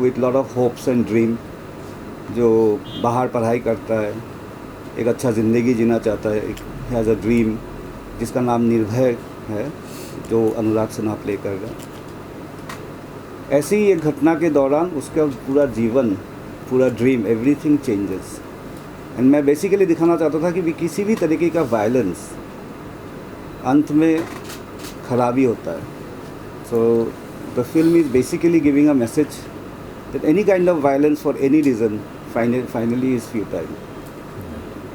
With lot of hopes and dream, जो बाहर पढ़ाई करता है, एक अच्छा ज़िंदगी जीना चाहता है, एक हैज़ अ ड्रीम जिसका नाम निर्भय है, जो अनुराग सिन्हा प्ले कर रहा है। ऐसी ही एक घटना के दौरान उसका पूरा जीवन, पूरा ड्रीम, एवरीथिंग चेंजेस। एंड मैं बेसिकली दिखाना चाहता था कि किसी भी तरीके का वायलेंस अंत में खराबी होता है। So the film is basically giving a message that any kind of violence for any reason finally is futile.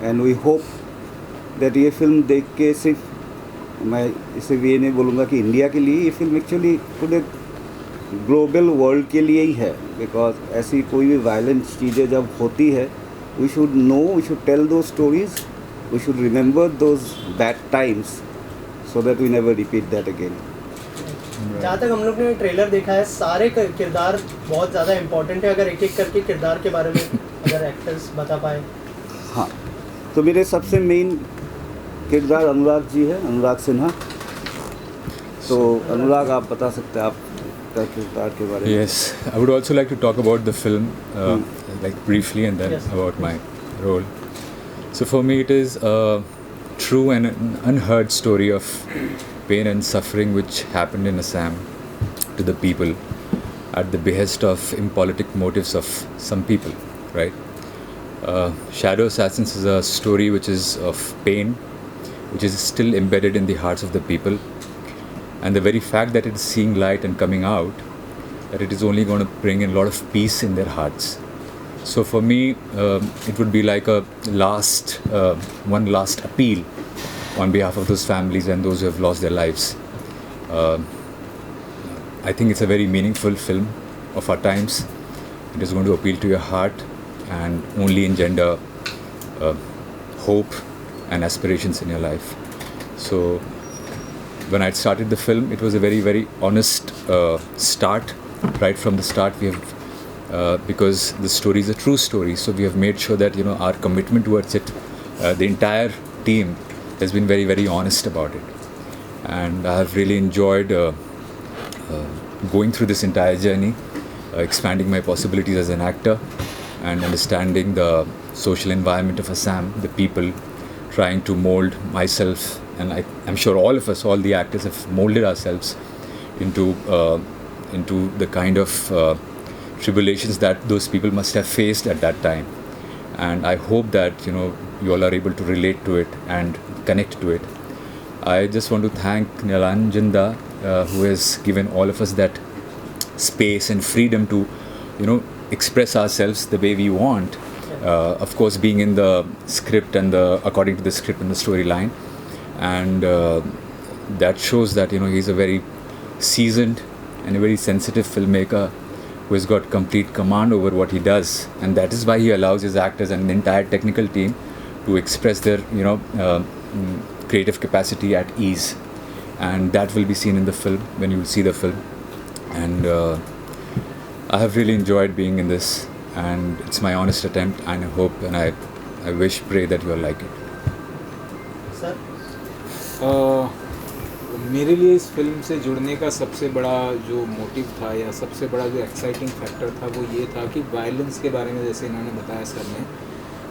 And we hope that ये फिल्म देख के सिर्फ मैं इसे ये नहीं बोलूँगा कि इंडिया के लिए, ये फिल्म एक्चुअली पूरे ग्लोबल वर्ल्ड के लिए ही है। बिकॉज ऐसी कोई भी वायलेंट चीज़ें जब होती है, we should know, we should tell those stories, we should remember those bad times so that we never repeat that again. जहाँ तक हम लोग ने ट्रेलर देखा है, सारे किरदार बहुत ज़्यादा इम्पोर्टेंट है। अगर एक एक करके किरदार के बारे में अगर एक्टर्स बता पाए। हाँ, तो मेरे सबसे मेन किरदार अनुराग जी है, अनुराग सिन्हा। तो अनुराग, आप बता सकते हैं आप किरदार के बारे में? Yes, I would also like to talk about the film, like briefly, and then Yes. about my role. So for me, it is a true and an unheard story of pain and suffering which happened in Assam to the people at the behest of impolitic motives of some people, right? Shadow Assassins is a story which is of pain, which is still embedded in the hearts of the people. And the very fact that it is seeing light and coming out, that it is only going to bring in a lot of peace in their hearts. So for me, it would be like a one last appeal on behalf of those families and those who have lost their lives. I think it's a very meaningful film of our times. It is going to appeal to your heart and only engender hope and aspirations in your life. So when I started the film, it was a very, very honest start. Right from the start, we have, because the story is a true story, so we have made sure that our commitment towards it, the entire team has been very, very honest about it, and I have really enjoyed going through this entire journey, expanding my possibilities as an actor, and understanding the social environment of Assam, the people, trying to mold myself. And I'm sure all of us, all the actors, have molded ourselves into the kind of tribulations that those people must have faced at that time. And I hope that you all are able to relate to it and connect to it. I just want to thank Nilanjanda, who has given all of us that space and freedom to express ourselves the way we want. Of course, being in the script and according to the script and the storyline. And that shows that he's a very seasoned and a very sensitive filmmaker who has got complete command over what he does, and that is why he allows his actors and the entire technical team to express their creative capacity at ease, and that will be seen in the film when you will see the film. And I have really enjoyed being in this, and it's my honest attempt, and I hope and I wish, pray that you all like it. Sir, मेरे लिए इस film से जुड़ने का सबसे बड़ा जो motive था या सबसे बड़ा जो एक्साइटिंग फैक्टर था वो ये था कि वायलेंस के बारे में, जैसे इन्होंने बताया सर ने,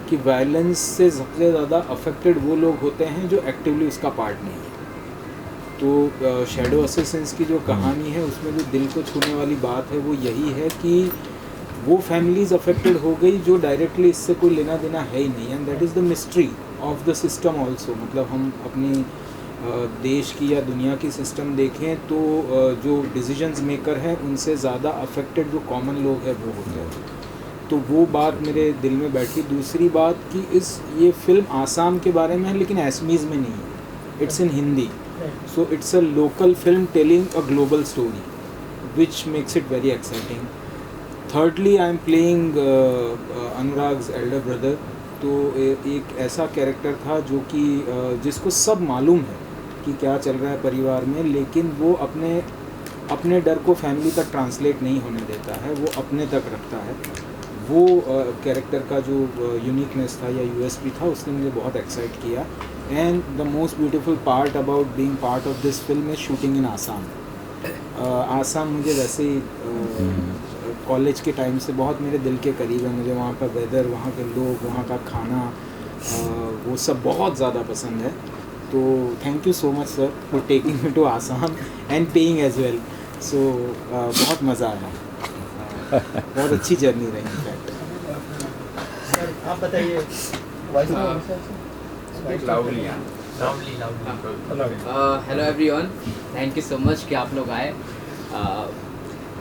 कि वायलेंस से सबसे ज़्यादा अफेक्टेड वो लोग होते हैं जो एक्टिवली उसका पार्ट नहीं है। तो शैडो असैसिन्स की जो कहानी है उसमें जो दिल को छूने वाली बात है वो यही है कि वो फैमिलीज़ अफेक्टेड हो गई जो डायरेक्टली इससे कोई लेना देना है ही नहीं, and that is the mystery of the system also. मतलब हम अपनी देश की या दुनिया की सिस्टम देखें तो जो डिसीजंस मेकर हैं उनसे ज़्यादा अफेक्टेड जो कॉमन लोग हैं वो होते हैं। तो वो बात मेरे दिल में बैठी। दूसरी बात कि ये फिल्म आसाम के बारे में है लेकिन असमीज़ में नहीं है, it's in Hindi. So it's a local film telling a global story which makes it very exciting. Thirdly I am playing Anurag's elder brother. तो एक ऐसा कैरेक्टर था जो कि जिसको सब मालूम है कि क्या चल रहा है परिवार में, लेकिन वो अपने डर को फैमिली तक ट्रांसलेट नहीं होने देता है, वो अपने तक रखता है। वो कैरेक्टर का जो यूनिकनेस था या यूएसपी था उसने मुझे बहुत एक्साइट किया। And the most beautiful part about being part of this film is shooting in Assam. Assam मुझे वैसे ही कॉलेज के टाइम से बहुत मेरे दिल के करीब है। मुझे वहाँ का वेदर, वहाँ के लोग, वहाँ का खाना, वो सब बहुत ज़्यादा पसंद है। तो thank you so much sir for taking me to Assam and paying as well. So बहुत मज़ा आया, बहुत अच्छी जर्नी रही इनफैक्ट। सर आप बताइए। Voice hello everyone, thank you so much कि आप लोग आए।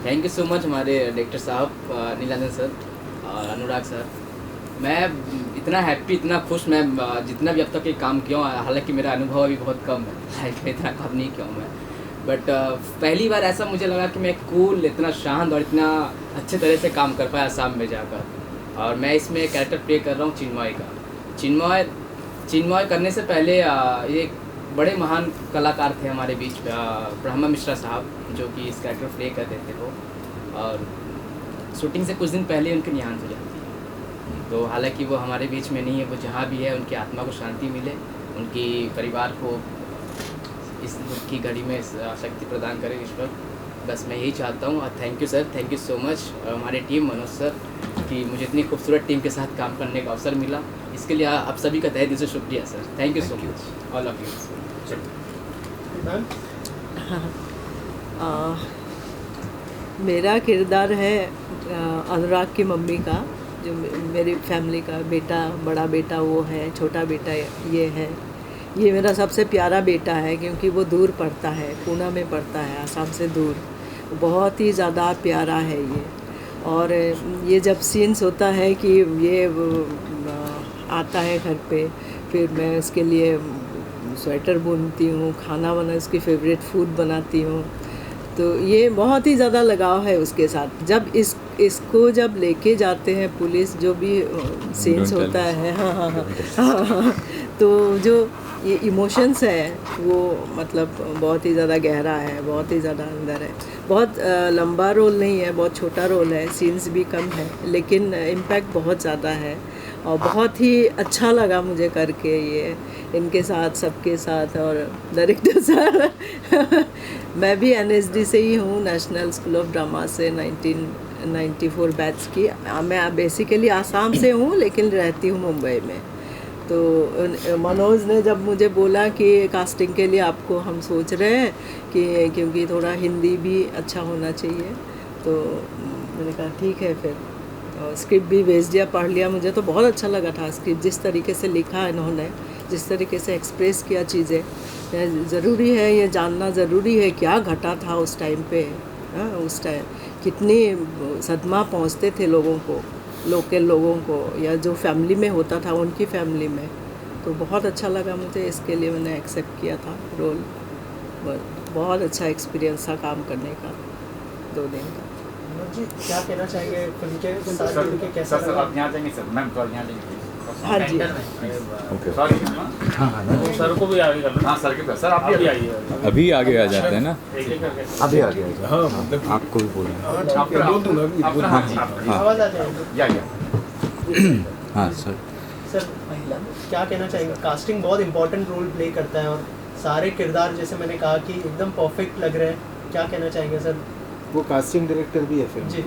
थैंक यू सो मच हमारे डायरेक्टर साहब नीलांजन सर और अनुराग सर। मैं इतना हैप्पी, इतना खुश, मैं जितना भी अब तक ये काम किया हूँ, हालांकि मेरा अनुभव अभी बहुत कम है, लाइफ में इतना काम नहीं किया हूँ मैं, बट पहली बार ऐसा मुझे लगा कि मैं कूल, इतना शांत और इतना अच्छे तरह से काम कर पाया असम में जाकर। और मैं इसमें कैरेक्टर प्ले कर रहा हूँ चिन्मय का। चिन्मय करने से पहले ये बड़े महान कलाकार थे हमारे बीच, ब्रह्मा मिश्रा साहब, जो कि इस कैरेक्टर प्ले कर देते थे। और शूटिंग से कुछ दिन पहले उनकी निहांत हो जाती है, तो हालांकि वो हमारे बीच में नहीं है, वो जहाँ भी है उनकी आत्मा को शांति मिले, उनकी परिवार को इस दुख की घड़ी में शक्ति प्रदान करे ईश्वर। बस मैं यही चाहता हूँ। और thank you sir, thank you so much हमारे टीम मनोज सर कि मुझे इतनी खूबसूरत टीम के साथ काम करने का अवसर मिला। इसके लिए आप सभी का तहे दिल से शुक्रिया sir. Thank you so much all of you. Ma'am मेरा किरदार है अनुराग की मम्मी का, जो मेरी फैमिली का बेटा, बड़ा बेटा वो है, छोटा बेटा ये है। ये मेरा सबसे प्यारा बेटा है क्योंकि वो दूर पढ़ता है, पूना में पढ़ता है, आसाम से दूर। बहुत ही ज़्यादा प्यारा है ये। और ये जब सीन्स होता है कि ये आता है घर पे, फिर मैं उसके लिए स्वेटर बुनती हूँ, खाना बना, उसकी फेवरेट फूड बनाती हूँ, तो ये बहुत ही ज़्यादा लगाव है उसके साथ। जब इसको जब लेके जाते हैं पुलिस, जो भी सीन्स होता है, हाँ, तो जो ये इमोशंस है वो मतलब बहुत ही ज़्यादा गहरा है, बहुत ही ज़्यादा अंदर है। बहुत लंबा रोल नहीं है, बहुत छोटा रोल है, सीन्स भी कम है, लेकिन इम्पैक्ट बहुत ज़्यादा है। और बहुत ही अच्छा लगा मुझे करके ये इनके साथ, सबके साथ। और डायरेक्टर सर मैं भी NSD से ही हूँ, नेशनल स्कूल ऑफ ड्रामा से 1994 बैच की। मैं बेसिकली आसाम से हूँ लेकिन रहती हूँ मुंबई में। तो मनोज ने जब मुझे बोला कि कास्टिंग के लिए आपको हम सोच रहे हैं कि क्योंकि थोड़ा हिंदी भी अच्छा होना चाहिए, तो मैंने कहा ठीक है। फिर स्क्रिप्ट भी भेज दिया, पढ़ लिया। मुझे तो बहुत अच्छा लगा था स्क्रिप्ट, जिस तरीके से लिखा इन्होंने, जिस तरीके से एक्सप्रेस किया चीज़ें। ज़रूरी है ये जानना, ज़रूरी है क्या घटा था उस टाइम पे। हाँ, उस टाइम कितनी सदमा पहुंचते थे लोगों को, लोकल लोगों को, या जो फैमिली में होता था उनकी फैमिली में। तो बहुत अच्छा लगा मुझे, इसके लिए मैंने एक्सेप्ट किया था रोल। बहुत अच्छा एक्सपीरियंस था काम करने का, 2 दिन का। मनोज जी क्या कहना चाहेंगे फिल्म के साथ जुड़ के, कैसा सर लगा? आप यहाँ जाएंगे सर, मैम थोड़ा यहाँ जाएंगे हाँ जी, सॉरी सर को भी आगे कर लो। हाँ सर के सर आप भी आइए। अभी आगे आ जाते हैं ना। एक एक करके अभी आ गया। हाँ, मतलब आपको भी बोलना है। आवाज़ आ जाएगी। या हाँ सर। सर क्या कहना चाहेंगे? कास्टिंग बहुत इंपॉर्टेंट रोल प्ले करता है और सारे किरदार जैसे मैंने कहा कि एकदम परफेक्ट लग रहे हैं। क्या कहना चाहेंगे सर? वो कास्टिंग डायरेक्टर भी है फिल्म जी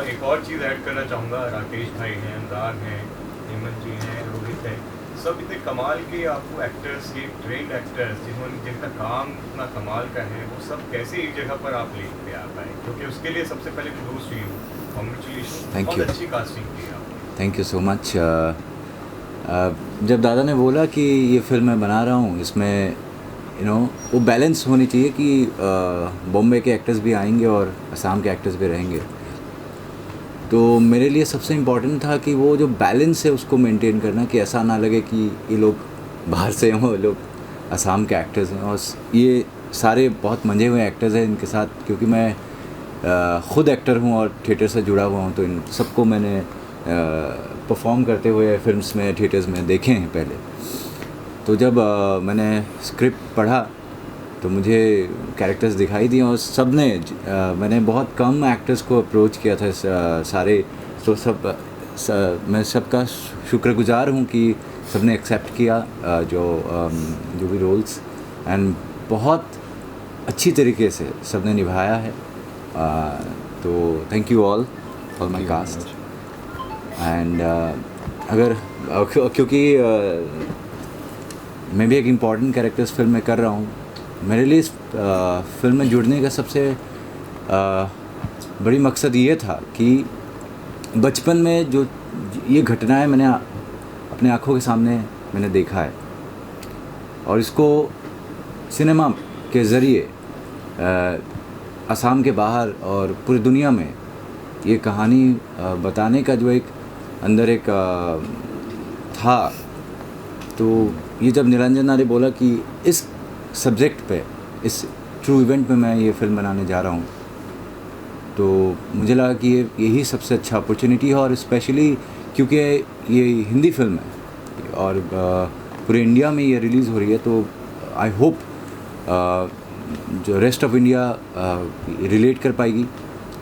एक और चीज़ ऐड करना चाहूँगा। राकेश भाई हैं, अनुराग हैं, हेमंत जी हैं, रोहित हैं, सब इतने कमाल के आपको एक्टर्स, ये ट्रेंड एक्टर्स जिनका काम इतना कमाल का है, वो सब कैसे एक जगह पर आप लेके आ पाए, क्योंकि उसके लिए सबसे पहले close to you, congratulation, Thank बहुत you. अच्छी कास्टिंग की आपने। Thank you so much. जब दादा ने बोला कि ये फिल्म मैं बना रहा हूँ, इसमें वो बैलेंस होनी चाहिए कि बॉम्बे के एक्टर्स भी आएंगे और असम के एक्टर्स भी रहेंगे, तो मेरे लिए सबसे इम्पॉर्टेंट था कि वो जो बैलेंस है उसको मेंटेन करना, कि ऐसा ना लगे कि ये लोग बाहर से हैं, वो लोग असम के एक्टर्स हैं। और ये सारे बहुत मंजे हुए एक्टर्स हैं इनके साथ, क्योंकि मैं ख़ुद एक्टर हूँ और थिएटर से जुड़ा हुआ हूँ, तो इन सबको मैंने परफॉर्म करते हुए फिल्म्स में, थिएटर्स में देखे हैं पहले। तो जब मैंने स्क्रिप्ट पढ़ा तो मुझे कैरेक्टर्स दिखाई दिए, और सब ने मैंने बहुत कम एक्टर्स को अप्रोच किया था सारे, तो मैं सबका शुक्रगुजार हूँ कि सबने एक्सेप्ट किया जो भी रोल्स, एंड बहुत अच्छी तरीके से सबने निभाया है। तो thank you all for my cast and अगर क्योंकि मैं भी एक इम्पॉर्टेंट कैरेक्टर्स फिल्म में कर रहा हूँ, मेरे लिए इस फिल्म में जुड़ने का सबसे बड़ी मकसद ये था कि बचपन में जो ये घटनाएं मैंने अपने आँखों के सामने मैंने देखा है और इसको सिनेमा के ज़रिए असम के बाहर और पूरी दुनिया में ये कहानी बताने का जो एक अंदर एक था, तो ये जब निरंजना ने बोला कि इस सब्जेक्ट पे, इस ट्रू इवेंट पे मैं ये फ़िल्म बनाने जा रहा हूँ, तो मुझे लगा कि यही सबसे अच्छा अपॉर्चुनिटी है। और स्पेशली क्योंकि ये हिंदी फिल्म है और पूरे इंडिया में ये रिलीज़ हो रही है, तो आई होप जो रेस्ट ऑफ इंडिया रिलेट कर पाएगी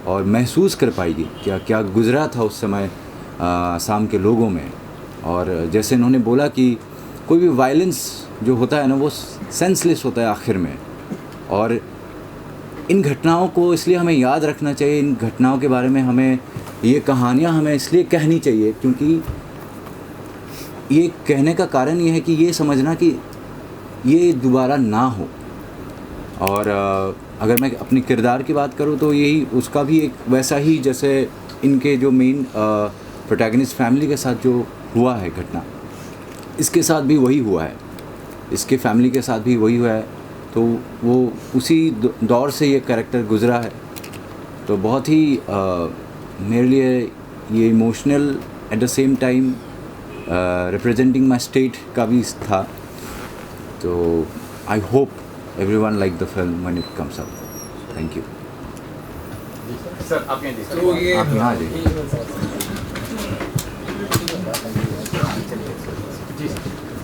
और महसूस कर पाएगी क्या क्या गुज़रा था उस समय असम के लोगों में। और जैसे इन्होंने बोला कि कोई भी वायलेंस जो होता है ना, वो सेंसलेस होता है आखिर में, और इन घटनाओं को इसलिए हमें याद रखना चाहिए। इन घटनाओं के बारे में हमें ये कहानियाँ हमें इसलिए कहनी चाहिए क्योंकि ये कहने का कारण ये है कि ये समझना कि ये दोबारा ना हो। और अगर मैं अपनी किरदार की बात करूँ तो यही उसका भी एक वैसा ही, जैसे इनके जो मेन प्रोटैगनिस्ट फैमिली के साथ जो हुआ है घटना, इसके साथ भी वही हुआ है, इसके फैमिली के साथ भी वही हुआ है। तो वो उसी दौर से ये कैरेक्टर गुज़रा है, तो बहुत ही मेरे लिए ये emotional at the same time representing my state का भी था। तो I hope everyone like the film when it comes out. Thank you. Sir आप यहाँ देखिए। तो ये आप यहाँ जाइए। जी सर,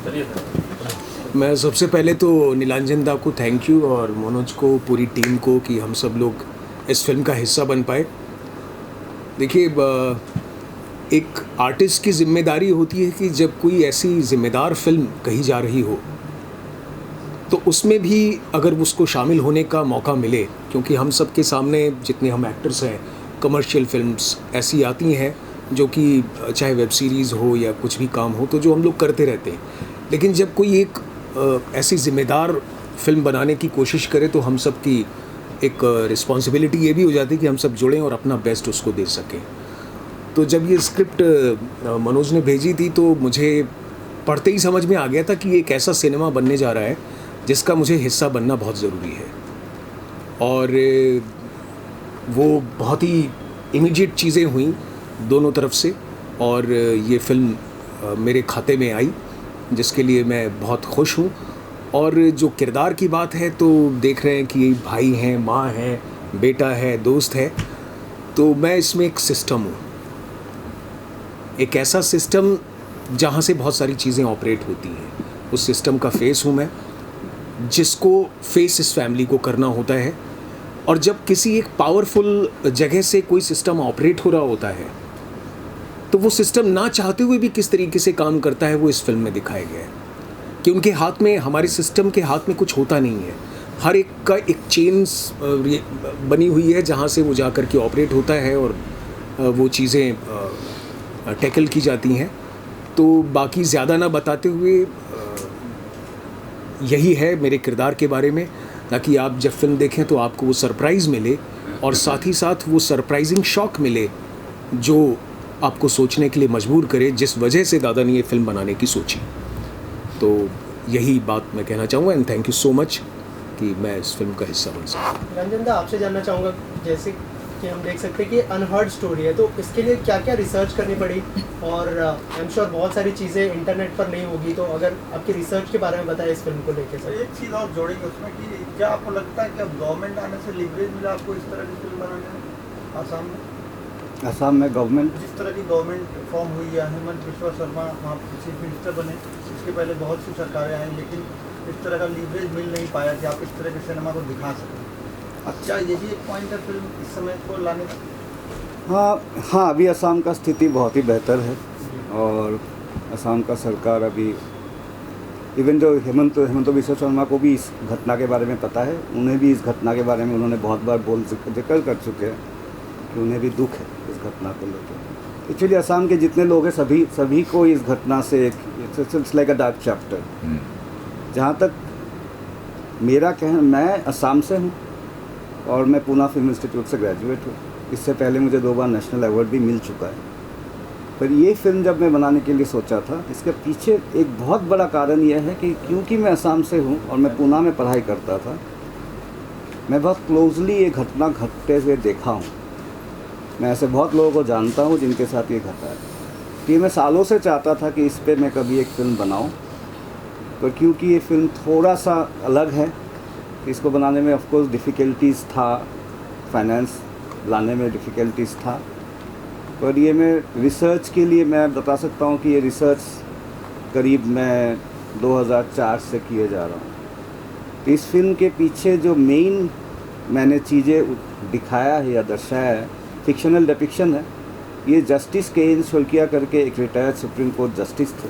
चलिए सर। मैं सबसे पहले तो नीलांजन दा को थैंक यू और मनोज को, पूरी टीम को, कि हम सब लोग इस फिल्म का हिस्सा बन पाए। देखिए, एक आर्टिस्ट की जिम्मेदारी होती है कि जब कोई ऐसी ज़िम्मेदार फिल्म कही जा रही हो तो उसमें भी अगर उसको शामिल होने का मौका मिले, क्योंकि हम सब के सामने जितने हम एक्टर्स हैं, कमर्शियल फिल्म्स ऐसी आती हैं जो कि चाहे वेब सीरीज़ हो या कुछ भी काम हो, तो जो हम लोग करते रहते हैं। लेकिन जब कोई एक ऐसी ज़िम्मेदार फिल्म बनाने की कोशिश करे तो हम सब की एक रिस्पॉन्सिबिलिटी ये भी हो जाती है कि हम सब जुड़ें और अपना बेस्ट उसको दे सकें। तो जब ये स्क्रिप्ट मनोज ने भेजी थी तो मुझे पढ़ते ही समझ में आ गया था कि ये एक ऐसा सिनेमा बनने जा रहा है जिसका मुझे हिस्सा बनना बहुत ज़रूरी है। और वो बहुत ही इमीडिएट चीज़ें हुई दोनों तरफ से, और ये फिल्म मेरे खाते में आई, जिसके लिए मैं बहुत खुश हूँ। और जो किरदार की बात है तो देख रहे हैं कि भाई हैं, माँ है, बेटा है, दोस्त है, तो मैं इसमें एक सिस्टम हूँ, एक ऐसा सिस्टम जहाँ से बहुत सारी चीज़ें ऑपरेट होती हैं। उस सिस्टम का फेस हूँ मैं, जिसको फेस इस फैमिली को करना होता है। और जब किसी एक पावरफुल जगह से कोई सिस्टम ऑपरेट हो रहा होता है तो वो सिस्टम ना चाहते हुए भी किस तरीके से काम करता है, वो इस फिल्म में दिखाया गया है। कि उनके हाथ में, हमारे सिस्टम के हाथ में कुछ होता नहीं है, हर एक का एक चेन्स बनी हुई है जहाँ से वो जा कर के ऑपरेट होता है और वो चीज़ें टैकल की जाती हैं। तो बाकी ज़्यादा ना बताते हुए यही है मेरे किरदार के बारे में, ताकि आप जब फिल्म देखें तो आपको वो सरप्राइज़ मिले और साथ ही साथ वो सरप्राइजिंग शॉक मिले जो आपको सोचने के लिए मजबूर करे, जिस वजह से दादा ने ये फिल्म बनाने की सोची। तो यही बात मैं कहना चाहूँगा and thank you so much कि मैं इस फिल्म का हिस्सा बन सका। रंजन दा, आपसे जानना चाहूँगा, जैसे कि हम देख सकते हैं कि अनहर्ड स्टोरी है, तो इसके लिए क्या क्या रिसर्च करनी पड़ी, और आई एम श्योर बहुत सारी चीज़ें इंटरनेट पर नहीं होगी, तो अगर आपकी रिसर्च के बारे में बताएं इस फिल्म को लेकर सर। एक चीज़ और जोड़ेंगे उसमें कि क्या आपको लगता है कि अब गवर्नमेंट आने से लिवरेज मिला आपको इस तरह की फिल्म बनाने में आसाम में? असम में गवर्नमेंट, जिस तरह की गवर्नमेंट फॉर्म हुई है, हेमंत बिश्वा शर्मा वहाँ चीफ मिनिस्टर बने, इसके पहले बहुत सी सरकारें आई, लेकिन इस तरह का लीवरेज मिल नहीं पाया कि आप इस तरह के सिनेमा को दिखा सकें। अच्छा, ये भी एक पॉइंट है फिल्म इस समय को लाने का? हाँ, अभी असम का स्थिति बहुत ही बेहतर है और असम का सरकार अभी इवन जो हेमंत बिश्व शर्मा को भी इस घटना के बारे में पता है, उन्हें भी इस घटना के बारे में उन्होंने बहुत बार जिक्र कर चुके हैं कि उन्हें भी दुख है इस घटना को लेकर। एक्चुअली असम के जितने लोग हैं सभी को इस घटना से it's like a dark chapter. जहाँ तक मेरा कहना, मैं असम से हूँ और मैं पूना फिल्म इंस्टीट्यूट से ग्रेजुएट हूँ। इससे पहले मुझे 2 बार नेशनल अवार्ड भी मिल चुका है। पर ये फिल्म जब मैं बनाने के लिए सोचा था, इसके पीछे एक बहुत बड़ा कारण यह है कि क्योंकि मैं असम से हूँ और मैं पूना में पढ़ाई करता था, मैं बहुत क्लोजली ये घटना घटते हुए देखा हूँ। मैं ऐसे बहुत लोगों को जानता हूँ जिनके साथ ये घटा है। कि मैं सालों से चाहता था कि इस पे मैं कभी एक फ़िल्म बनाऊँ, पर क्योंकि ये फ़िल्म थोड़ा सा अलग है, इसको बनाने में ऑफ कोर्स डिफ़िकल्टीज़ था, फाइनेंस लाने में डिफ़िकल्टीज़ था। पर ये मैं रिसर्च के लिए मैं बता सकता हूँ कि ये रिसर्च करीब मैं 2004 से किए जा रहा हूँ। तो इस फिल्म के पीछे जो मेन मैंने चीज़ें दिखाया है या दर्शाया है, फिक्शनल डिपिक्शन है। ये जस्टिस के एन शोल्किया करके एक रिटायर्ड सुप्रीम कोर्ट जस्टिस थे,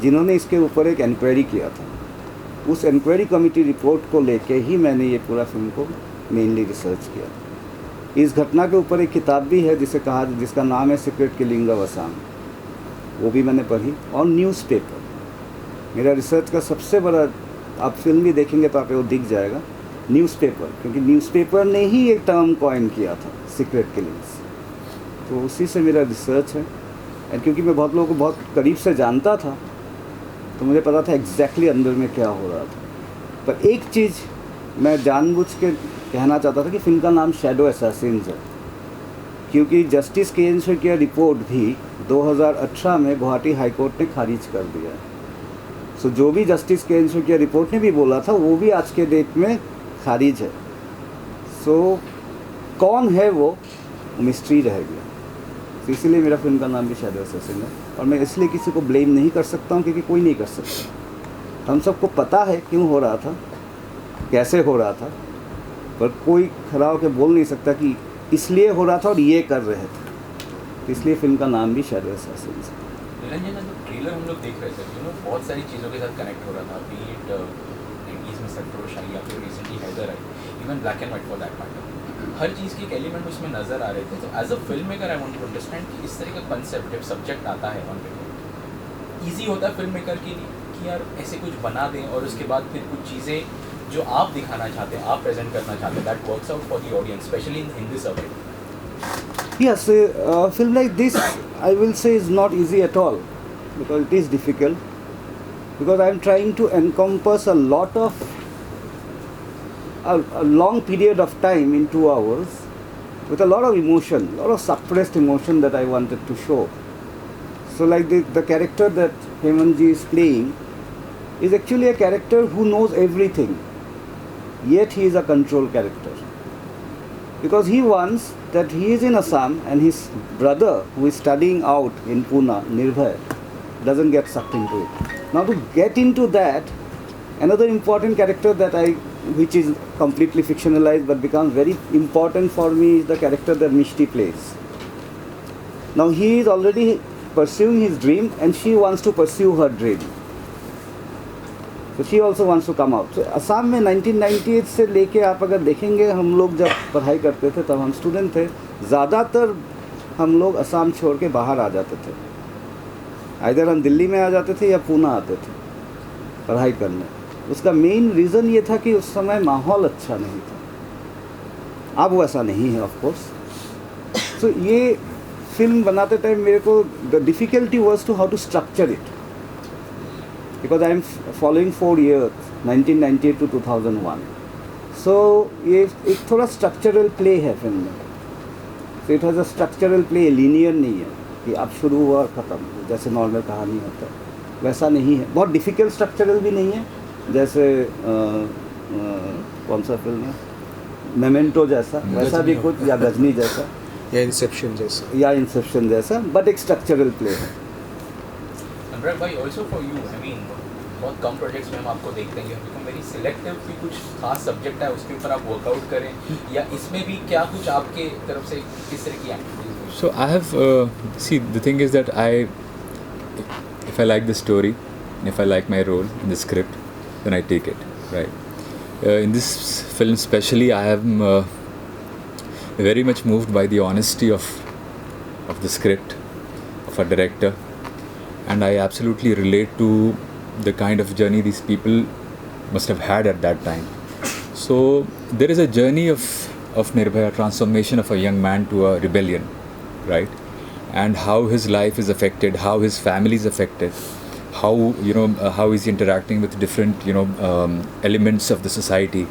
जिन्होंने इसके ऊपर एक इंक्वायरी किया था। उस इंक्वायरी कमेटी रिपोर्ट को लेके ही मैंने ये पूरा फिल्म को मेनली रिसर्च किया। इस घटना के ऊपर एक किताब भी है जिसका नाम है सीक्रेट किलिंग ऑफ असम, वो भी मैंने पढ़ी। और न्यूज़पेपर मेरा रिसर्च का सबसे बड़ा, आप फिल्म भी देखेंगे तो आपको वो दिख जाएगा, न्यूज़पेपर, क्योंकि न्यूज़पेपर ने ही एक टर्म कॉइन किया था सीक्रेट किलिंग्स, तो उसी से मेरा रिसर्च है। एंड क्योंकि मैं बहुत लोगों को बहुत करीब से जानता था, तो मुझे पता था एग्जैक्टली अंदर में क्या हो रहा था। पर एक चीज़ मैं जानबूझ के कहना चाहता था कि फिल्म का नाम शैडो असैसिन्स है, क्योंकि जस्टिस के एन शोल्किया रिपोर्ट भी 2018 में गुवाहाटी हाई कोर्ट ने खारिज कर दिया है। सो जो भी जस्टिस के एन शोल्किया रिपोर्ट ने भी बोला था, वो भी आज के डेट में खारिज है। सो कौन है वो मिस्ट्री रह गया। तो इसीलिए मेरा फिल्म का नाम भी शैडो असैसिन है। और मैं इसलिए किसी को ब्लेम नहीं कर सकता हूँ, क्योंकि कोई नहीं कर सकता। हम सबको पता है क्यों हो रहा था, कैसे हो रहा था, पर कोई खड़ा होकर बोल नहीं सकता कि इसलिए हो रहा था और ये कर रहे थे। तो इसलिए फिल्म का नाम भी शैडो असैसिन है। निरंजन, जो ट्रेलर हम लोग देख रहे थे, बहुत सारी चीज़ों के साथ कनेक्ट हो रहा था। बीट 90s में सरफरोश आई, या फिर रिसेंटली हैदर आई, even black and white for that matter, हर चीज़ के एक एलिमेंट उसमें नज़र आ रहे थे। तो as a film maker I want to understand कि इस तरह का कंसेप्ट जब सब्जेक्ट आता है ऑन पेपर, ईजी होता है फिल्म मेकर के लिए कि यार ऐसे कुछ बना दें और उसके बाद फिर कुछ चीज़ें जो आप दिखाना चाहते हैं, आप प्रेजेंट करना चाहते हैं, that works out for the audience, specially in this subject. Yes, a film like this, I will say, is not easy at all, because it is difficult. Because I am trying to encompass a lot of a long period of time in 2 hours, with a lot of emotion, a lot of suppressed emotion that I wanted to show. So, like the character that Hemanji is playing is actually a character who knows everything, yet he is a control character. Because he wants that he is in Assam and his brother who is studying out in Pune, Nirbhay, doesn't get sucked into it. Now to get into that, another important character which is completely fictionalized but becomes very important for me is the character that Mishti plays. Now he is already pursuing his dream and she wants to pursue her dream. So she also wants to come out. So Assam में 1998 से लेके आप अगर देखेंगे, हम लोग जब पढ़ाई करते थे तब हम स्टूडेंट थे, ज़्यादातर हम लोग असम छोड़ के बाहर आ जाते थे। आइदर हम दिल्ली में आ जाते थे या पूना आते थे पढ़ाई करने। उसका मेन रीज़न ये था कि उस समय माहौल अच्छा नहीं था। अब वैसा नहीं है ऑफ कोर्स। सो ये फिल्म बनाते टाइम मेरे को the difficulty was to how to structure it, because I am following 4 years 1998 to 2001. So ये एक थोड़ा स्ट्रक्चरल प्ले है फिल्म में। So it has a structural play, linear नहीं है कि अब शुरू हुआ और ख़त्म, जैसे नॉर्मल कहानी होता है वैसा नहीं है। बहुत डिफ़िकल्ट स्ट्रक्चरल भी नहीं है, जैसे कौन सा फिल्म है, मेमेंटो जैसा, वैसा भी कुछ, या गजनी जैसा, या इंसेप्शन जैसा, बट एक स्ट्रक्चरल प्ले है। अनुराग भाई, also for you, I mean बहुत कम प्रोजेक्ट्स में हम आपको देखते हैं, बिकम वेरी सिलेक्टिव कि कुछ खास सब्जेक्ट है उसके ऊपर आप वर्कआउट करें, या इसमें भी क्या कुछ आपके तरफ से किस तरह की activities? So I have see, the thing is that if I like the story and if I like my role in the script, then I take it, right? In this film especially, I am very much moved by the honesty of the script, of our director, and I absolutely relate to the kind of journey these people must have had at that time. So there is a journey of Nirbhaya, transformation of a young man to a rebellion, right? And how his life is affected, how his family is affected, how how is he interacting with different elements of the society.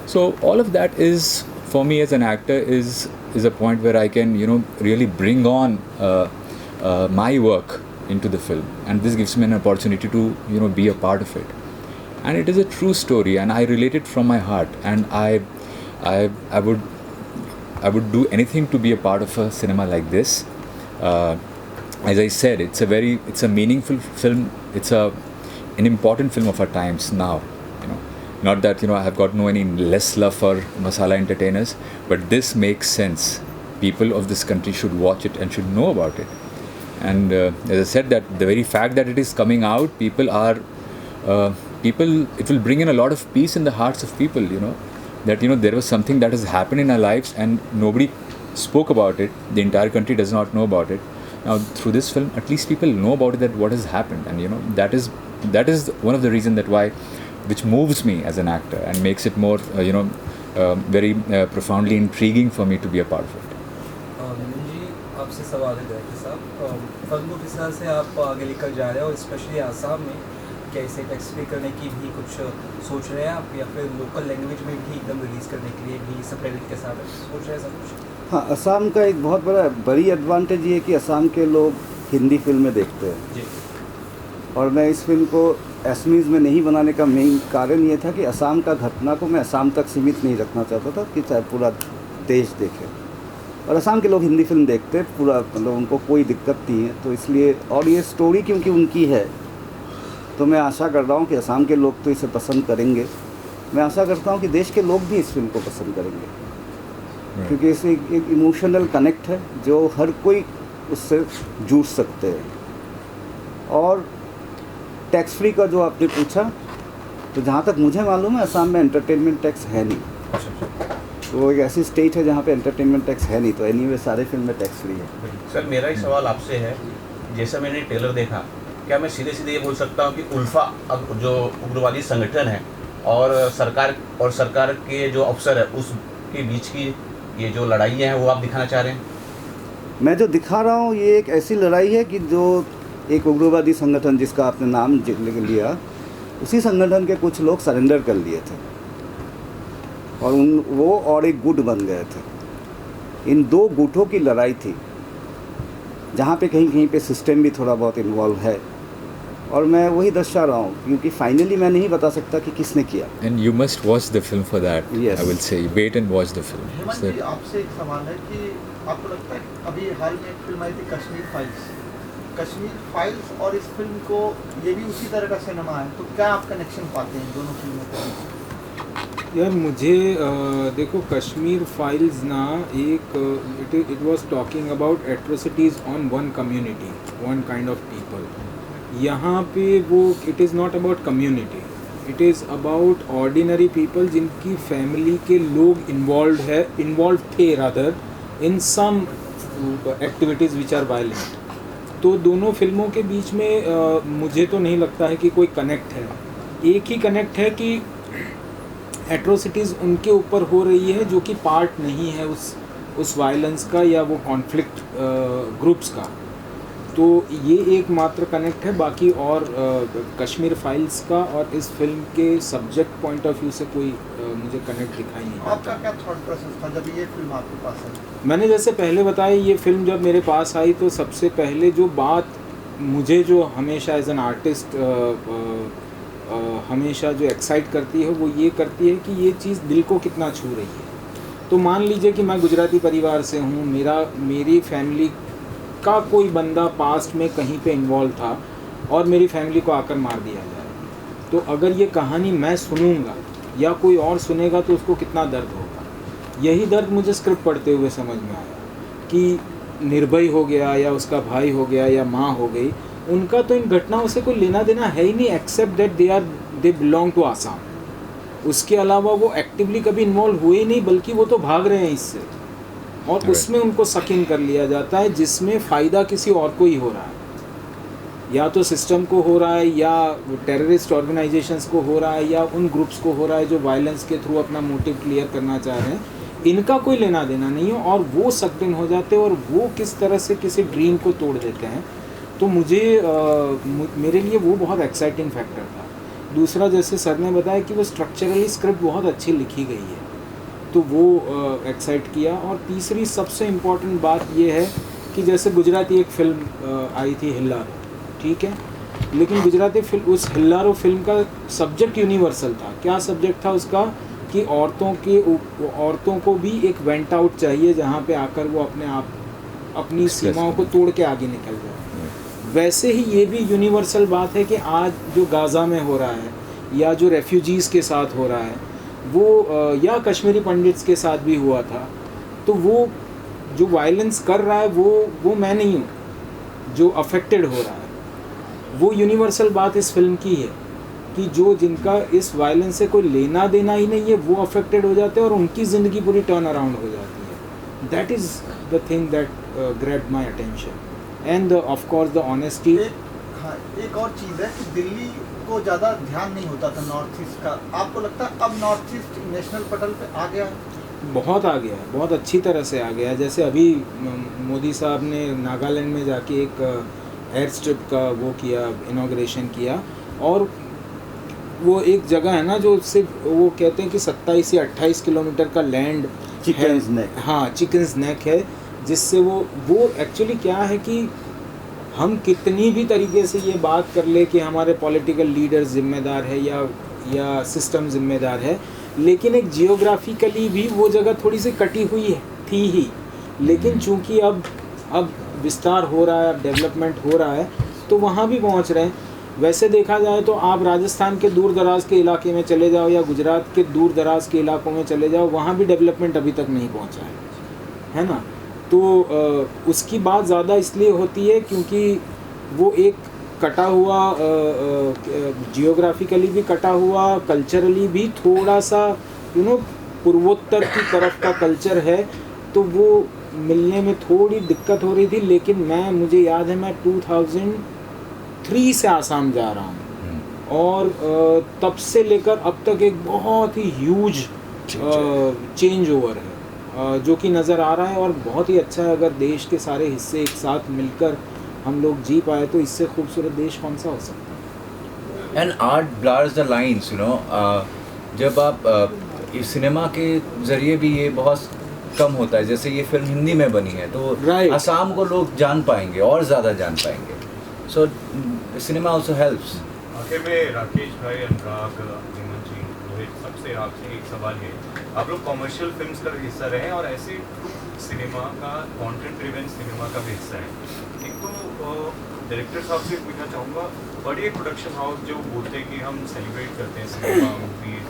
So all of that is, for me as an actor, is a point where I can really bring on my work into the film, and this gives me an opportunity to be a part of it. And it is a true story, and I relate it from my heart, and I would do anything to be a part of a cinema like this. As I said, it's a meaningful film. It's an important film of our times now. Not that I have got no any less love for masala entertainers, but this makes sense. People of this country should watch it and should know about it. And as I said, that the very fact that it is coming out, it will bring in a lot of peace in the hearts of people. That there was something that has happened in our lives and nobody spoke about it. The entire country does not know about it. Now through this film, at least people know about it, that what has happened, and that is one of the reasons which moves me as an actor and makes it more very profoundly intriguing for me to be a part of it. नंदन जी, आपसे सवाल है director साहब, film को किस तरह से आप आगे लेकर जा रहे हैं, और स्पेशली आसाम में क्या इसे टेक्स्ट करने की भी कुछ सोच रहे हैं आप, या फिर लोकल लैंग्वेज में भी एकदम रिलीज़ करने के लिए भी सबटाइटल के साथ सोच रहे हैं सब कुछ? हाँ, असम का एक बहुत बड़ी एडवांटेज ये है कि असम के लोग हिंदी फिल्में देखते हैं जी। और मैं इस फिल्म को असमीज़ में नहीं बनाने का मेन कारण ये था कि असम का घटना को मैं असम तक सीमित नहीं रखना चाहता था, कि चाहे पूरा देश देखे। और असम के लोग हिंदी फिल्म देखते पूरा, मतलब उनको कोई दिक्कत नहीं है। तो इसलिए, और ये स्टोरी क्योंकि उनकी है, तो मैं आशा कर रहा हूँ कि असम के लोग तो इसे पसंद करेंगे। मैं आशा करता हूँ कि देश के लोग भी इस फिल्म को पसंद करेंगे, क्योंकि इससे एक इमोशनल कनेक्ट है जो हर कोई उससे जूझ सकते हैं। और टैक्स फ्री का जो आपने पूछा, तो जहाँ तक मुझे मालूम है असम में एंटरटेनमेंट टैक्स है नहीं। तो वो एक ऐसी स्टेट है जहाँ पे एंटरटेनमेंट टैक्स है नहीं, तो एनीवे सारे फिल्म में टैक्स फ्री है। सर, मेरा ही सवाल आपसे है, जैसा मैंने ट्रेलर देखा, क्या मैं सीधे सीधे ये बोल सकता हूँ कि उल्फा अब जो उग्रवादी संगठन है और सरकार के जो अफसर है उसके बीच की ये जो लड़ाइयाँ हैं वो आप दिखाना चाह रहे हैं? मैं जो दिखा रहा हूँ ये एक ऐसी लड़ाई है कि जो एक उग्रवादी संगठन जिसका आपने नाम लिया, उसी संगठन के कुछ लोग सरेंडर कर लिए थे और वो और एक गुट बन गए थे। इन दो गुटों की लड़ाई थी, जहाँ पे कहीं कहीं पे सिस्टम भी थोड़ा बहुत इन्वॉल्व है, और मैं वही दर्शा रहा हूँ, क्योंकि फाइनली मैं नहीं बता सकता कि किसने किया। And you must watch the film for that. Yes. I will say, wait and watch the film. Hemant जी, आपसे एक सवाल है कि आपको लगता है अभी हाल में एक फिल्म आई थी कश्मीर फाइल्स और इस फिल्म को, ये भी उसी तरह का सिनेमा है, तो क्या आप कनेक्शन पाते हैं दोनों फिल्मों के? यार मुझे देखो, कश्मीर फाइल्स ना एक it was talking about atrocities on one community, one kind of people. यहाँ पे वो it is not about community, it is about ordinary people जिनकी फैमिली के लोग इन्वॉल्व थे rather in some activities which are violent. तो दोनों फिल्मों के बीच में मुझे तो नहीं लगता है कि कोई कनेक्ट है। एक ही कनेक्ट है कि एट्रोसिटीज़ उनके ऊपर हो रही है जो कि पार्ट नहीं है उस वायलेंस का या वो कॉन्फ्लिक्ट ग्रुप्स का। तो ये एक मात्र कनेक्ट है, बाकी और कश्मीर फाइल्स का और इस फिल्म के सब्जेक्ट पॉइंट ऑफ व्यू से कोई मुझे कनेक्ट दिखाई नहीं। आपका क्या थॉट प्रोसेस था जब ये फिल्म आपके पास आई? मैंने जैसे पहले बताया, ये फिल्म जब मेरे पास आई तो सबसे पहले जो बात मुझे जो हमेशा एज एन आर्टिस्ट हमेशा जो एक्साइट करती है वो ये करती है कि ये चीज़ दिल को कितना छू रही है। तो मान लीजिए कि मैं गुजराती परिवार से हूँ, मेरी फैमिली का कोई बंदा पास्ट में कहीं पे इन्वॉल्व था और मेरी फैमिली को आकर मार दिया जाए, तो अगर ये कहानी मैं सुनूंगा या कोई और सुनेगा तो उसको कितना दर्द होगा। यही दर्द मुझे स्क्रिप्ट पढ़ते हुए समझ में आया कि निर्भय हो गया या उसका भाई हो गया या माँ हो गई, उनका तो इन घटनाओं से कोई लेना देना है ही नहीं, except that they belong to Assam. उसके अलावा वो एक्टिवली कभी इन्वॉल्व हुए ही नहीं, बल्कि वो तो भाग रहे हैं इससे, और उसमें उनको सक इन कर लिया जाता है, जिसमें फ़ायदा किसी और को ही हो रहा है, या तो सिस्टम को हो रहा है, या टेररिस्ट ऑर्गेनाइजेशंस को हो रहा है, या उन ग्रुप्स को हो रहा है जो वायलेंस के थ्रू अपना मोटिव क्लियर करना चाह रहे हैं। इनका कोई लेना देना नहीं है, और वो सक्ड इन हो जाते हैं, और वो किस तरह से किसी ड्रीम को तोड़ देते हैं। तो मुझे मेरे लिए वो बहुत एक्साइटिंग फैक्टर था। दूसरा, जैसे सर ने बताया कि वो स्ट्रक्चरली स्क्रिप्ट बहुत अच्छी लिखी गई है, तो वो एक्साइट किया। और तीसरी सबसे इम्पॉर्टेंट बात ये है कि जैसे गुजराती एक फिल्म आई थी हिल्लारो, ठीक है, लेकिन गुजराती फिल्म, उस हिल्लारो फिल्म का सब्जेक्ट यूनिवर्सल था। क्या सब्जेक्ट था उसका? कि औरतों को भी एक वेंट आउट चाहिए जहाँ पे आकर वो अपने आप अपनी सीमाओं को तोड़ के आगे निकल जाए। वैसे ही ये भी यूनिवर्सल बात है कि आज जो गाज़ा में हो रहा है, या जो रेफ्यूजीज़ के साथ हो रहा है, वो या कश्मीरी पंडित्स के साथ भी हुआ था, तो वो जो वायलेंस कर रहा है वो मैं नहीं हूँ, जो अफेक्टेड हो रहा है। वो यूनिवर्सल बात इस फिल्म की है कि जो जिनका इस वायलेंस से कोई लेना देना ही नहीं है, वो अफेक्टेड हो जाते हैं और उनकी ज़िंदगी पूरी टर्न अराउंड हो जाती है। That is the thing that grabbed my attention, end of course the honesty. हाँ, एक और चीज़ है कि दिल्ली को ज़्यादा ध्यान नहीं होता था नॉर्थ ईस्ट का। आपको लगता है अब नॉर्थ ईस्ट नेशनल पटल पे आ गया है? बहुत आ गया है, बहुत अच्छी तरह से आ गया है। जैसे अभी मोदी साहब ने नागालैंड में जाके एक एयर स्ट्रिप का वो किया, इनॉग्रेशन किया, और वो एक जगह है ना जो सिर्फ वो कहते हैं कि 27 या 28 किलोमीटर का लैंड चिकन्स नेक, हाँ चिकन्स नेक है, जिससे वो एक्चुअली क्या है कि हम कितनी भी तरीके से ये बात कर ले कि हमारे पॉलिटिकल लीडर्स जिम्मेदार है या सिस्टम जिम्मेदार है, लेकिन एक जियोग्राफिकली भी वो जगह थोड़ी सी कटी हुई थी ही, लेकिन चूंकि अब विस्तार हो रहा है, अब डेवलपमेंट हो रहा है, तो वहाँ भी पहुँच रहे हैं। वैसे देखा जाए तो आप राजस्थान के दूर दराज के इलाके में चले जाओ या गुजरात के दूर दराज के इलाकों में चले जाओ, वहाँ भी डेवलपमेंट अभी तक नहीं पहुँचा है ना। तो उसकी बात ज़्यादा इसलिए होती है क्योंकि वो एक कटा हुआ, जियोग्राफिकली भी कटा हुआ, कल्चरली भी थोड़ा सा पूर्वोत्तर की तरफ का कल्चर है, तो वो मिलने में थोड़ी दिक्कत हो रही थी। लेकिन मुझे याद है मैं 2003 से आसाम जा रहा हूँ, और तब से लेकर अब तक एक बहुत ही ह्यूज चेंज ओवर है जो कि नज़र आ रहा है, और बहुत ही अच्छा है। अगर देश के सारे हिस्से एक साथ मिलकर हम लोग जी पाए तो इससे खूबसूरत देश कौन सा हो सकता है। And art blurs the lines, जब आप इस सिनेमा के ज़रिए भी ये बहुत कम होता है। जैसे ये फिल्म हिंदी में बनी है तो असम को लोग जान पाएंगे और ज़्यादा जान पाएंगे। सो सिनेमा ऑल्सो हेल्प्स। आखिर में राकेश भाई, अनुराग, हेमंत जी, रोहित, सबसे आपसे एक सवाल है, आप लोग कॉमर्शियल फिल्म्स का हिस्सा रहे हैं और ऐसे सिनेमा का, कंटेंट ड्रिवन सिनेमा का भी हिस्सा है। एक तो डायरेक्टर साहब से पूछना चाहूँगा, बड़े प्रोडक्शन हाउस जो बोलते हैं कि हम सेलिब्रेट करते हैं सिनेमा, मूवीज,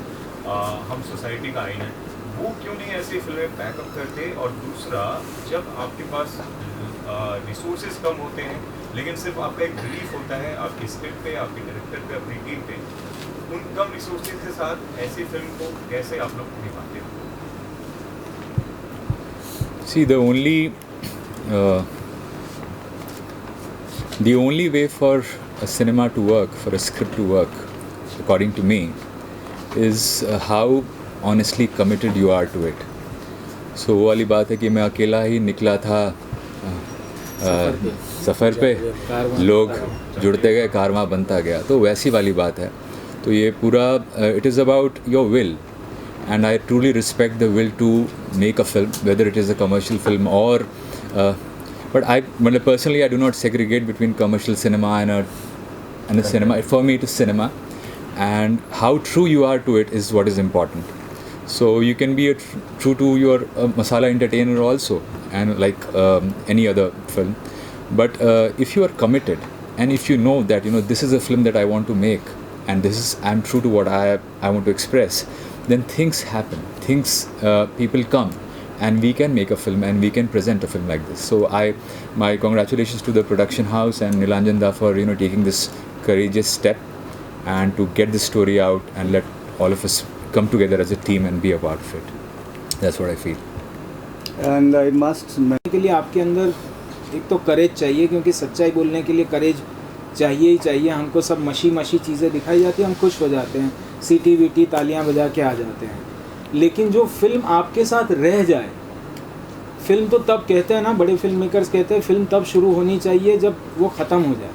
हम सोसाइटी का आईना, वो क्यों नहीं ऐसी फिल्में बैकअप करते? और दूसरा, जब आपके पास रिसोर्सेज कम होते हैं लेकिन सिर्फ आपका एक बिलीफ होता है आपकी स्क्रिप्ट पे, आपके डायरेक्टर पे, अपनी टीम पे, उन कम रिसोर्सेज के साथ ऐसी फिल्म को कैसे आप लोग निभाते हो? See, the only way for a cinema to work, for a script to work, according to me, is how honestly committed you are to it. So वो वाली बात है कि मैं अकेला ही निकला था सफ़र पे, लोग जुड़ते गए, कारवां बनता गया, तो वैसी वाली बात है। तो ये पूरा it is about your will, and I truly respect the will to make a film, whether it is a commercial film or but personally I do not segregate between commercial cinema and a cinema. For me it is cinema, and how true you are to it is what is important. So you can be true to your masala entertainer also, and like any other film, but if you are committed and if you know that this is a film that I want to make and I'm true to what I want to express, then things happen, people come, and we can make a film and we can present a film like this. So my congratulations to the production house and Nilanjan Da for taking this courageous step and to get this story out and let all of us come together as a team and be a part of it. That's what I feel. And I must के लिए आपके अंदर एक तो करेज चाहिए, क्योंकि सच्चाई बोलने के लिए करेज चाहिए ही चाहिए। हमको सब मशी चीज़ें दिखाई जाती हैं, हम खुश हो जाते हैं, सीटी वीटी तालियां बजा के आ जाते हैं। लेकिन जो फिल्म आपके साथ रह जाए, फिल्म तो तब कहते हैं ना, बड़े फिल्म मेकर्स कहते हैं फिल्म तब शुरू होनी चाहिए जब वो ख़त्म हो जाए,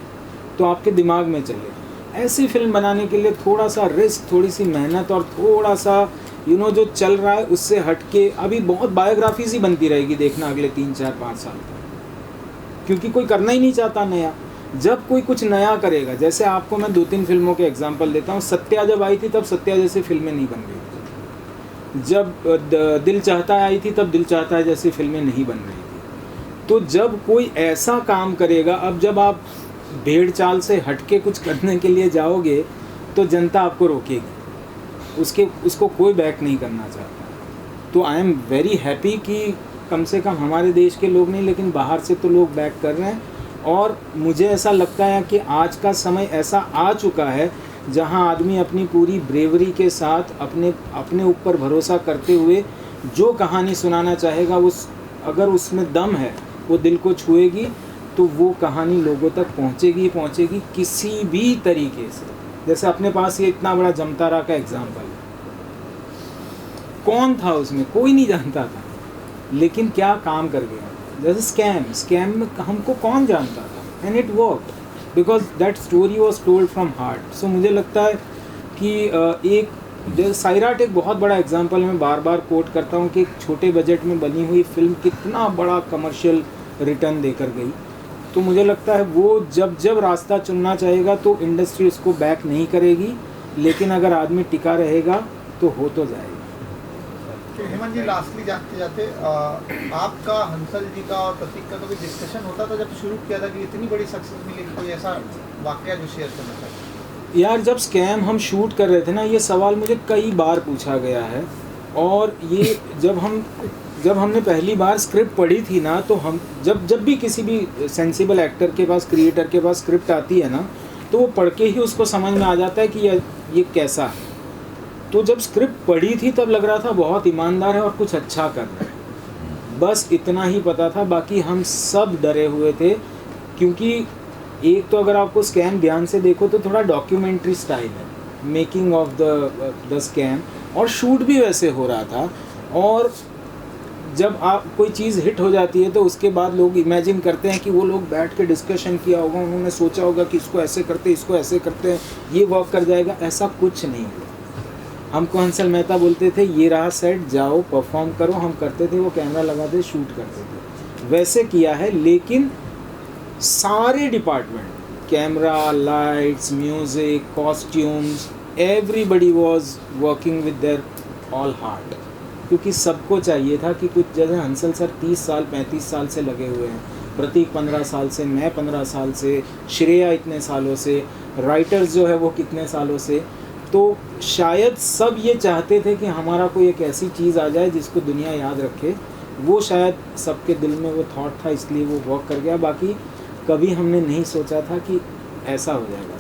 तो आपके दिमाग में चले। ऐसी फिल्म बनाने के लिए थोड़ा सा रिस्क, थोड़ी सी मेहनत और थोड़ा सा जो चल रहा है उससे हट के, अभी बहुत बायोग्राफीज ही बनती रहेगी, देखना अगले 3, 4, 5 साल तक, क्योंकि कोई करना ही नहीं चाहता नया। जब कोई कुछ नया करेगा, जैसे आपको मैं 2-3 फिल्मों के एग्जांपल देता हूँ। सत्या जब आई थी तब सत्या जैसी फिल्में नहीं बन रही थी। जब दिल चाहता है आई थी तब दिल चाहता है जैसी फिल्में नहीं बन रही थी। तो जब कोई ऐसा काम करेगा, अब जब आप भेड़ चाल से हट के कुछ करने के लिए जाओगे तो जनता आपको रोकेगी, उसको कोई बैक नहीं करना चाहता। तो आई एम वेरी हैप्पी कि कम से कम हमारे देश के लोग नहीं, लेकिन बाहर से तो लोग बैक कर रहे हैं। और मुझे ऐसा लगता है कि आज का समय ऐसा आ चुका है जहां आदमी अपनी पूरी ब्रेवरी के साथ अपने ऊपर भरोसा करते हुए जो कहानी सुनाना चाहेगा, अगर उसमें दम है, वो दिल को छुएगी, तो वो कहानी लोगों तक पहुंचेगी किसी भी तरीके से। जैसे अपने पास ये इतना बड़ा जमतारा का एग्जाम्पल है, कौन था उसमें, कोई नहीं जानता था, लेकिन क्या काम कर गया। जैसे स्कैम में हमको कौन जानता था, and it worked because that story was told from heart. So मुझे लगता है कि एक सायराट एक बहुत बड़ा एग्जाम्पल मैं बार बार कोट करता हूँ कि एक छोटे बजट में बनी हुई फिल्म कितना बड़ा कमर्शियल रिटर्न देकर गई। तो मुझे लगता है वो जब रास्ता चुनना चाहेगा तो इंडस्ट्री उसको बैक नहीं करेगी, लेकिन अगर आदमी टिका रहेगा तो हो तो जाएगा। हेमंत जी, लास्टली जाते आपका, हंसल जी का और प्रतीक का कभी डिस्कशन होता था जब शुरू किया था कि इतनी बड़ी सक्सेस मिली, कोई ऐसा वाकया जो शेयर करना चाहिए? यार, जब स्कैम हम शूट कर रहे थे ना, ये सवाल मुझे कई बार पूछा गया है। और ये जब हमने पहली बार स्क्रिप्ट पढ़ी थी ना, तो हम जब भी किसी भी सेंसिबल एक्टर के पास, क्रिएटर के पास स्क्रिप्ट आती है ना, तो वो पढ़ के ही उसको समझ में आ जाता है कि ये कैसा है। तो जब स्क्रिप्ट पढ़ी थी तब लग रहा था बहुत ईमानदार है और कुछ अच्छा कर रहा है, बस इतना ही पता था। बाकी हम सब डरे हुए थे, क्योंकि एक तो अगर आपको स्कैम ध्यान से देखो तो थोड़ा डॉक्यूमेंट्री स्टाइल है, मेकिंग ऑफ द स्कैम, और शूट भी वैसे हो रहा था। और जब आप कोई चीज़ हिट हो जाती है तो उसके बाद लोग इमेजिन करते हैं कि वो लोग बैठ के डिस्कशन किया होगा, उन्होंने सोचा होगा कि इसको ऐसे करते, इसको ऐसे करते हैं, ये वर्क कर जाएगा। ऐसा कुछ नहीं हुआ। हमको हंसल मेहता बोलते थे ये रहा सेट, जाओ परफॉर्म करो, हम करते थे, वो कैमरा लगाते, शूट करते थे, वैसे किया है। लेकिन सारे department, camera, lights, music, costumes, everybody was working with their all heart, क्योंकि सबको चाहिए था कि कुछ, जैसे हंसल सर 30 साल 35 साल से लगे हुए हैं, प्रतीक 15 साल से, मैं 15 साल से, श्रेया इतने सालों से, राइटर्स जो है वो कितने सालों से। तो शायद सब ये चाहते थे कि हमारा कोई एक ऐसी चीज़ आ जाए जिसको दुनिया याद रखे। वो शायद सबके दिल में वो थॉट था, इसलिए वो वर्क कर गया। बाकी कभी हमने नहीं सोचा था कि ऐसा हो जाएगा।